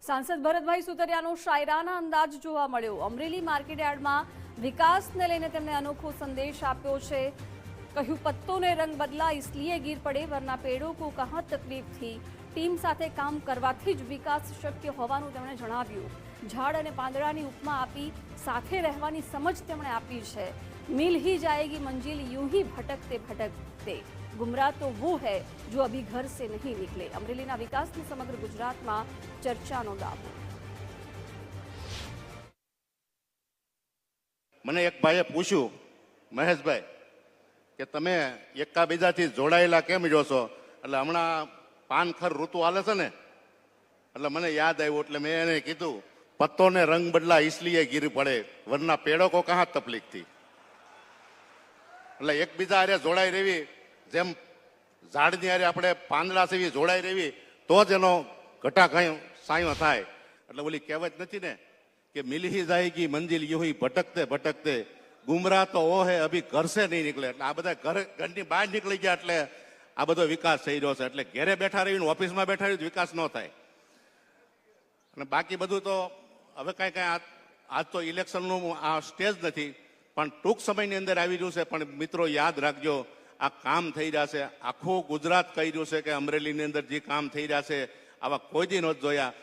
सांसद भरतभाई सुतरियाનો શાયરાના અંદાજ જોવા મળ્યો। અમરેલી માર્કેટયાર્ડમાં વિકાસને લઈને તેમણે અનોખો સંદેશ આપ્યો છે। કહ્યું પત્તों ने रंग बदला इसलिए गिर पड़े वरना पेड़ों को कहाँ तकलीफ थी। टीम સાથે કામ કરવાથી જ વિકાસ શક્ય હોવાનું તેમણે જણાવ્યું। ઝાડ અને પાંદડાની ઉપમા આપી સાથે રહેવાની સમજ તેમણે આપી છે। मिल ही जाएगी मंजिल यूं ही भटकते भटकते गुमराह तो वो है जो अभी घर से नहीं निकले। अमरेलीना विकासने समग्र गुजरातમાં ચર્ચાનો દાવો। મને એક ભાઈએ પૂછ્યું, મહેશભાઈ કે તમે એકાબીજાથી જોડાયેલા કેમ રહો છો? એટલે હમણાં પાનખર ઋતુ હાલે છે ને, એટલે મને યાદ આવ્યું એટલે મેં એને કીધું પત્તों ने रंग बदला इसलिए गिर पड़े वरना पेड़ों को कहाँ तकलीफ थी। એટલે એકબીજા હારે જોડાઈ રહેવી, જેમ ઝાડની હારે આપણે પાંદડા સેવી જોડાઈ રહેવી તો જ એનો ઘટા સાયો થાય। એટલે ઓલી કહેવત નથી ને કે મિલ હી જાયગી મંજિલ यूं ही भटकते भटकते गुमराह तो वो है अभी घर से नहीं निकले। એટલે આ બધા ઘરની બહાર નીકળી ગયા એટલે આ બધો વિકાસ થઈ રહ્યો છે। એટલે ઘરે બેઠા રહીને ઓફિસમાં બેઠા રહીને વિકાસ ન થાય। અને બાકી બધું તો હવે કાંઈ આજ તો ઇલેક્શનનું આ સ્ટેજ નથી, પણ ટૂંક સમયની અંદર આવી રહ્યું છે। પણ મિત્રો યાદ રાખજો, આ કામ થઈ રહ્યા છે, આખું ગુજરાત કહી રહ્યું છે કે અમરેલીની અંદર જે કામ થઈ રહ્યા છે આવા કોઈ દી નહોતા જોયા।